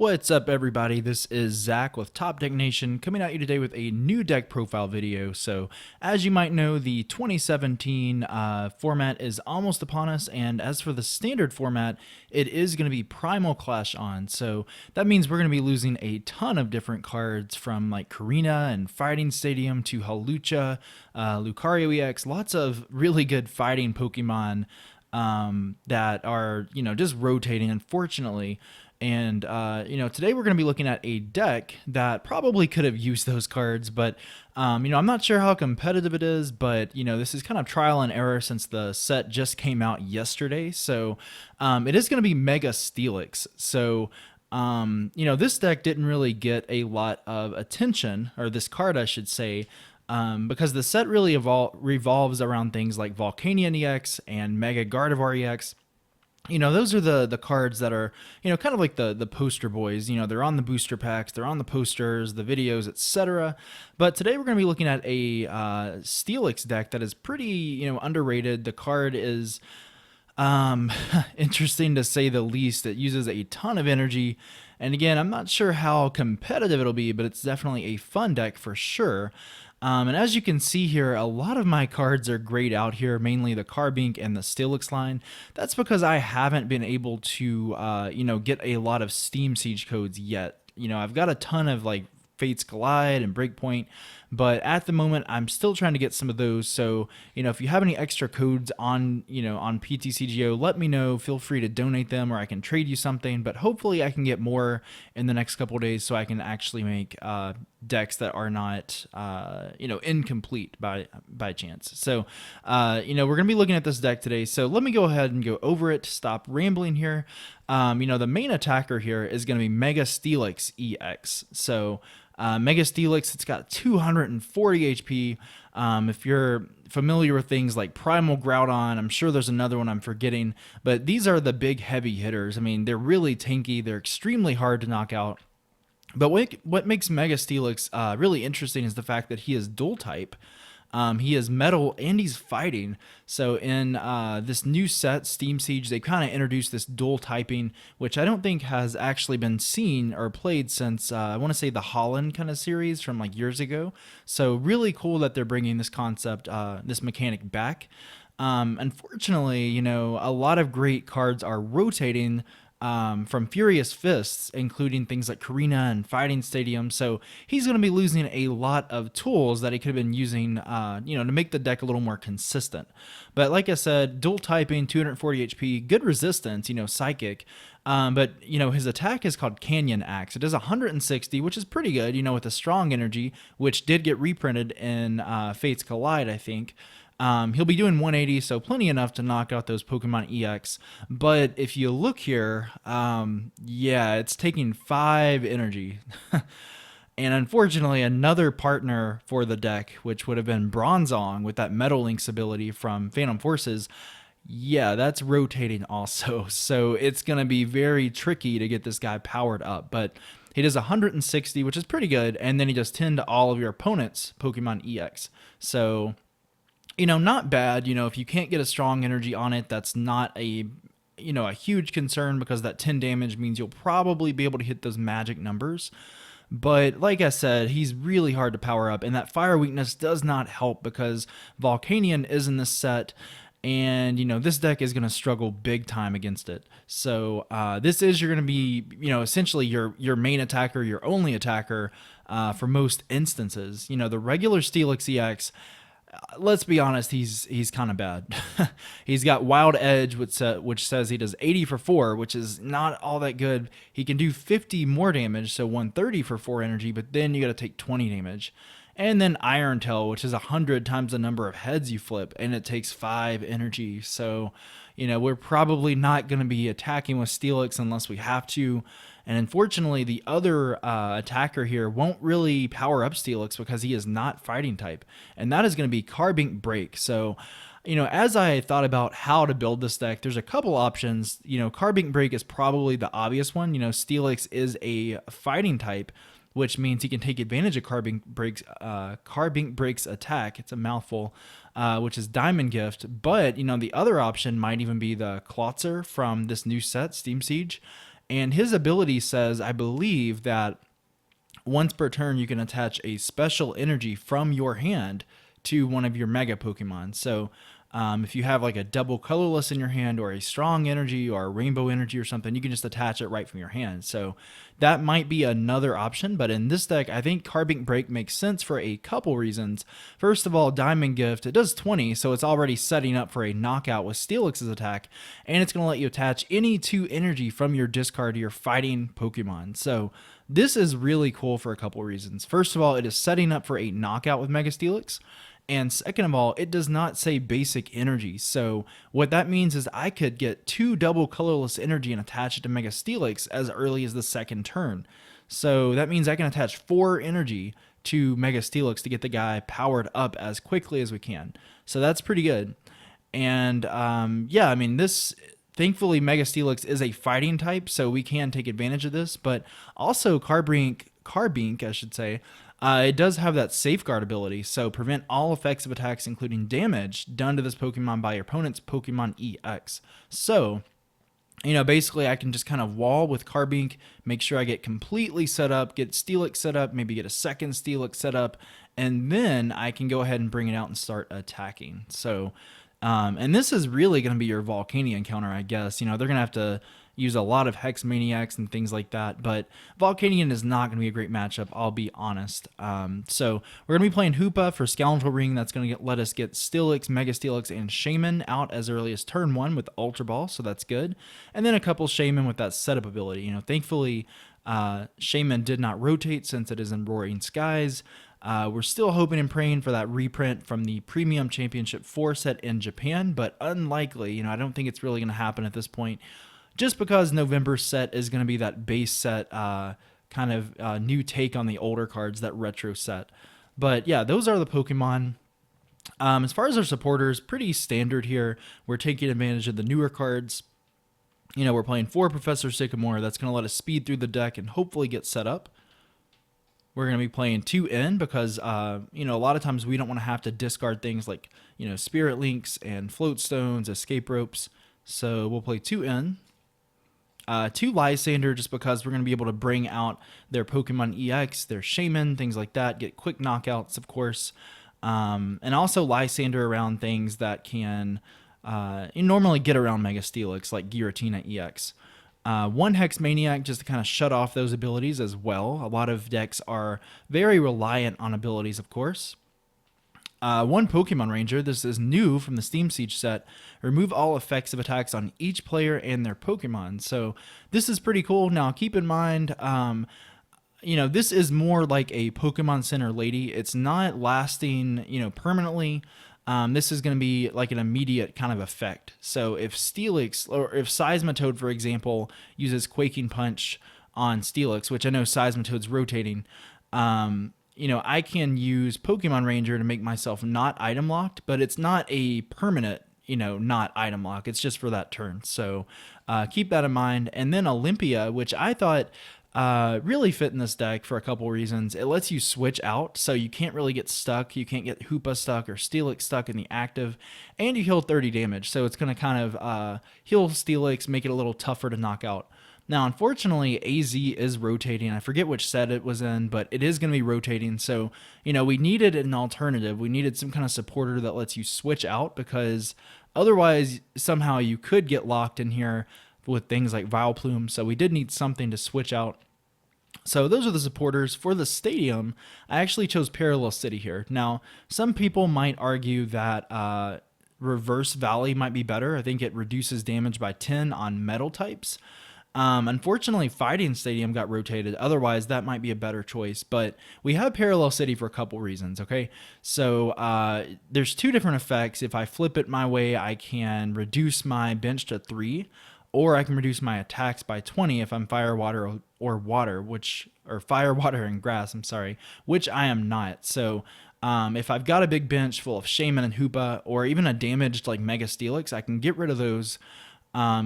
What's up, everybody? This is Zach with Top Deck Nation coming at you today with a new deck profile video. So, as you might know, the 2017 format is almost upon us, and as for the standard format, it is going to be Primal Clash-on. So that means we're going to be losing a ton of different cards from like Karina and Fighting Stadium to Hawlucha, Lucario-EX, lots of really good fighting Pokemon that are, just rotating, unfortunately. And, today we're going to be looking at a deck that probably could have used those cards, but, I'm not sure how competitive it is, but, this is kind of trial and error since the set just came out yesterday. So, it is going to be Mega Steelix. So, this deck didn't really get a lot of attention, or this card, I should say, because the set really revolves around things like Volcanion-EX and Mega Gardevoir-EX. Those are the cards that are, kind of like the poster boys. They're on the booster packs, they're on the posters, the videos, etc. But today we're going to be looking at a Steelix deck that is pretty, underrated. The card is interesting to say the least. It uses a ton of energy. And again, I'm not sure how competitive it'll be, but it's definitely a fun deck for sure. And as you can see here, a lot of my cards are grayed out here, mainly the Carbink and the Steelix line. That's because I haven't been able to, get a lot of Steam Siege codes yet. I've got a ton of like Fates Collide and Breakpoint, but at the moment I'm still trying to get some of those. So, if you have any extra codes on, on PTCGO, let me know. Feel free to donate them or I can trade you something, but hopefully I can get more in the next couple of days so I can actually make decks that are not, incomplete by chance. So, we're going to be looking at this deck today. So let me go ahead and go over it. Stop rambling here. The main attacker here is going to be Mega Steelix-EX. So, Mega Steelix, it's got 240 HP. If you're familiar with things like Primal Groudon, I'm sure there's another one I'm forgetting, but these are the big heavy hitters. I mean, they're really tanky. They're extremely hard to knock out. But what makes Mega Steelix really interesting is the fact that he is dual type. He is metal and he's fighting. So in this new set, Steam Siege, they kind of introduced this dual typing, which I don't think has actually been seen or played since, I want to say the Holland kind of series from like years ago. So really cool that they're bringing this concept, this mechanic back. Unfortunately, a lot of great cards are rotating from Furious Fists, including things like Karina and Fighting Stadium. So he's going to be losing a lot of tools that he could have been using, to make the deck a little more consistent. But like I said, dual typing, 240 HP, good resistance, psychic. But, his attack is called Canyon Axe. It does 160, which is pretty good, with a strong energy, which did get reprinted in Fates Collide, I think. He'll be doing 180, so plenty enough to knock out those Pokemon EX. But if you look here, it's taking 5 energy. And unfortunately, another partner for the deck, which would have been Bronzong with that Metal Link's ability from Phantom Forces, that's rotating also. So it's going to be very tricky to get this guy powered up. But he does 160, which is pretty good, and then he does 10 to all of your opponents' Pokemon EX. So, not bad. If you can't get a strong energy on it, that's not a huge concern, because that 10 damage means you'll probably be able to hit those magic numbers. But like I said, he's really hard to power up, and that fire weakness does not help because Volcanion is in this set, and this deck is going to struggle big time against it. So this is, you're going to be essentially your main attacker, your only attacker for most instances. The regular Steelix-EX, let's be honest, he's kind of bad. He's got Wild Edge, which says he does 80 for 4, which is not all that good. He can do 50 more damage, so 130 for 4 energy, but then you got to take 20 damage. And then Iron Tail, which is 100 times the number of heads you flip, and it takes 5 energy. So, we're probably not going to be attacking with Steelix unless we have to. And unfortunately, the other attacker here won't really power up Steelix because he is not fighting type. And that is going to be Carbink Break. So, as I thought about how to build this deck, there's a couple options. Carbink Break is probably the obvious one. Steelix is a fighting type, which means he can take advantage of Carbink Break's attack. It's a mouthful, which is Diamond Gift. But, the other option might even be the Klotzer from this new set, Steam Siege. And his ability says, I believe, that once per turn you can attach a special energy from your hand to one of your Mega Pokemon. So if you have like a double colorless in your hand, or a strong energy, or a rainbow energy or something, you can just attach it right from your hand. So that might be another option, but in this deck, I think Carbink Break makes sense for a couple reasons. First of all, Diamond Gift, it does 20, so it's already setting up for a knockout with Steelix's attack, and it's going to let you attach any 2 energy from your discard to your fighting Pokemon. So this is really cool for a couple reasons. First of all, it is setting up for a knockout with Mega Steelix. And second of all, it does not say basic energy. So what that means is I could get 2 double colorless energy and attach it to Mega Steelix as early as the second turn. So that means I can attach 4 energy to Mega Steelix to get the guy powered up as quickly as we can. So that's pretty good. And yeah, I mean, thankfully Mega Steelix is a fighting type, so we can take advantage of this. But also Carbink, I should say, it does have that safeguard ability, so prevent all effects of attacks, including damage, done to this Pokemon by your opponent's Pokemon EX. So, basically I can just kind of wall with Carbink, make sure I get completely set up, get Steelix set up, maybe get a second Steelix set up, and then I can go ahead and bring it out and start attacking. So, and this is really going to be your Volcanion counter, I guess. They're going to have to use a lot of Hex Maniacs and things like that, but Volcanion is not going to be a great matchup, I'll be honest. So we're going to be playing Hoopa for Scoundrel Ring. That's going to let us get Steelix, Mega Steelix, and Shaymin out as early as turn 1 with Ultra Ball, so that's good. And then a couple Shaymin with that setup ability. Thankfully, Shaymin did not rotate since it is in Roaring Skies. We're still hoping and praying for that reprint from the Premium Championship 4 set in Japan, but unlikely. I don't think it's really going to happen at this point, just because November's set is going to be that base set kind of new take on the older cards, that retro set. But yeah, those are the Pokemon. As far as our supporters, pretty standard here. We're taking advantage of the newer cards. We're playing 4 Professor Sycamore. That's going to let us speed through the deck and hopefully get set up. We're going to be playing 2 N because, a lot of times we don't want to have to discard things like, Spirit Links and Float Stones, Escape Ropes. So we'll play 2 N. 2 Lysandre, just because we're going to be able to bring out their Pokemon EX, their Shaymin, things like that, get quick knockouts, of course. And also Lysandre around things that can normally get around Mega Steelix, like Giratina EX. 1 Hex Maniac just to kind of shut off those abilities as well. A lot of decks are very reliant on abilities, of course. 1 Pokemon Ranger. This is new from the Steam Siege set. Remove all effects of attacks on each player and their Pokemon. So this is pretty cool. Now keep in mind, this is more like a Pokemon Center lady. It's not lasting, permanently. This is going to be like an immediate kind of effect. So if Steelix, or if Seismitoad, for example, uses Quaking Punch on Steelix, which I know Seismitoad's rotating, I can use Pokemon Ranger to make myself not item locked, but it's not a permanent, not item lock. It's just for that turn. So keep that in mind. And then Olympia, which I thought really fit in this deck for a couple reasons. It lets you switch out, so you can't really get stuck. You can't get Hoopa stuck or Steelix stuck in the active, and you heal 30 damage. So it's going to kind of heal Steelix, make it a little tougher to knock out. Now, unfortunately, AZ is rotating. I forget which set it was in, but it is going to be rotating. So, we needed an alternative. We needed some kind of supporter that lets you switch out, because otherwise, somehow you could get locked in here with things like Vileplume. So we did need something to switch out. So those are the supporters. For the stadium, I actually chose Parallel City here. Now, some people might argue that Reverse Valley might be better. I think it reduces damage by 10 on metal types. Unfortunately, Fighting Stadium got rotated. Otherwise, that might be a better choice. But we have Parallel City for a couple reasons, okay? So there's 2 different effects. If I flip it my way, I can reduce my bench to 3, or I can reduce my attacks by 20 if I'm Fire, Water, or Water, or Fire, Water, and Grass, I'm sorry, which I am not. So if I've got a big bench full of Shaymin and Hoopa, or even a damaged like Mega Steelix, I can get rid of those,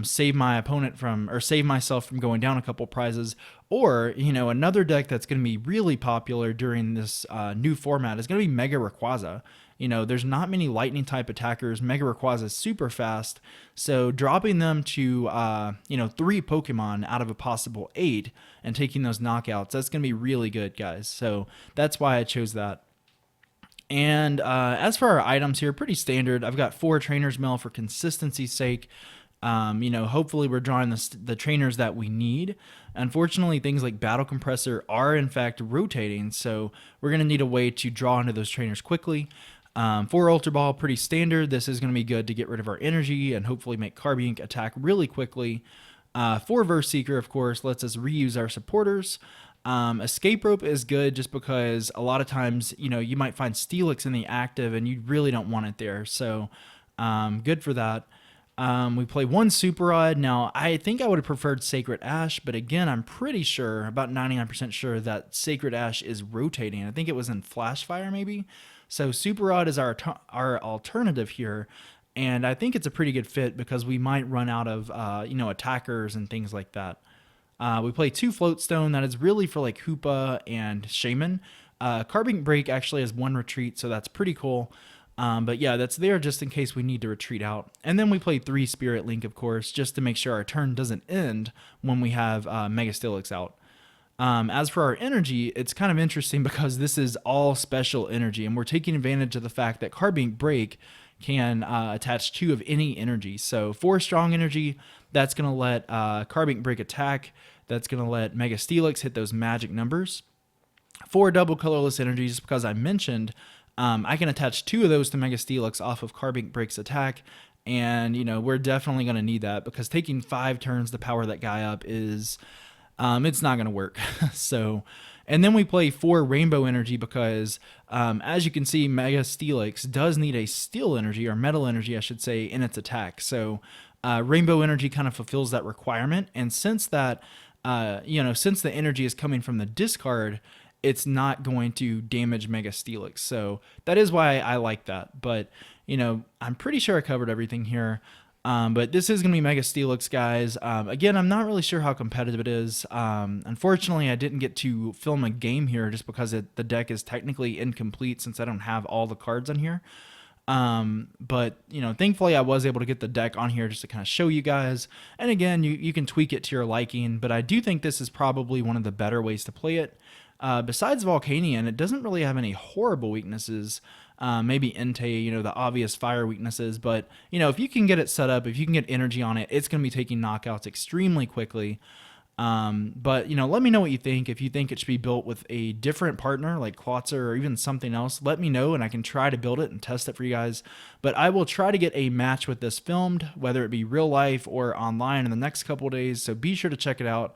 save my opponent from, or save myself from going down a couple prizes. Or, another deck that's going to be really popular during this new format is going to be Mega Rayquaza. there's not many lightning type attackers. Mega Rayquaza is super fast, so dropping them to 3 Pokemon out of a possible 8 and taking those knockouts, that's gonna be really good, guys. So that's why I chose that. And as for our items here, pretty standard. I've got 4 Trainers Mail for consistency's sake. Hopefully we're drawing the trainers that we need. Unfortunately, things like Battle Compressor are in fact rotating, so we're going to need a way to draw into those trainers quickly. 4 Ultra Ball, pretty standard. This is going to be good to get rid of our energy and hopefully make Carbink attack really quickly. 4 Verse Seeker, of course, lets us reuse our supporters. Escape Rope is good just because a lot of times, you might find Steelix in the active and you really don't want it there. So good for that. We play 1 Super Rod. Now, I think I would have preferred Sacred Ash, but again, I'm pretty sure, about 99% sure, that Sacred Ash is rotating. I think it was in Flash Fire, maybe. So Super Rod is our alternative here, and I think it's a pretty good fit because we might run out of attackers and things like that. We play 2 Float Stone. That is really for like Hoopa and Shaymin. Carbink Break actually has 1 retreat, so that's pretty cool. But yeah, that's there just in case we need to retreat out. And then we play 3 Spirit Link, of course, just to make sure our turn doesn't end when we have Mega Steelix out. As for our energy, it's kind of interesting because this is all special energy, and we're taking advantage of the fact that Carbink Break can attach 2 of any energy. So 4 Strong Energy, that's going to let Carbink Break attack. That's going to let Mega Steelix hit those magic numbers. 4 Double Colorless Energy, just because I mentioned I can attach 2 of those to Mega Steelix off of Carbink Break's attack, and we're definitely going to need that because taking 5 turns to power that guy up is it's not going to work. So, and then we play 4 Rainbow Energy because as you can see, Mega Steelix does need a Steel Energy, or Metal Energy I should say, in its attack. So Rainbow Energy kind of fulfills that requirement, and since that since the energy is coming from the discard, it's not going to damage Mega Steelix. So that is why I like that. But, I'm pretty sure I covered everything here. But this is going to be Mega Steelix, guys. Again, I'm not really sure how competitive it is. Unfortunately, I didn't get to film a game here just because the deck is technically incomplete since I don't have all the cards on here. But thankfully I was able to get the deck on here just to kind of show you guys. And again, you can tweak it to your liking, but I do think this is probably one of the better ways to play it. Besides Volcanion, it doesn't really have any horrible weaknesses. Maybe Entei, the obvious fire weaknesses, but if you can get it set up, if you can get energy on it, it's going to be taking knockouts extremely quickly. But let me know what you think. If you think it should be built with a different partner like Klotzer or even something else, let me know and I can try to build it and test it for you guys. But I will try to get a match with this filmed, whether it be real life or online, in the next couple of days. So be sure to check it out.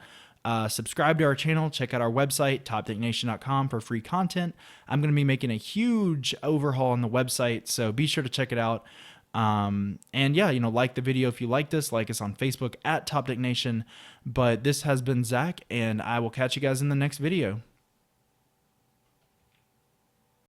Subscribe to our channel, check out our website, topdecknation.com, for free content. I'm going to be making a huge overhaul on the website, so be sure to check it out. And yeah, like the video if you like this, like us on Facebook at Top Deck Nation. But this has been Zach, and I will catch you guys in the next video.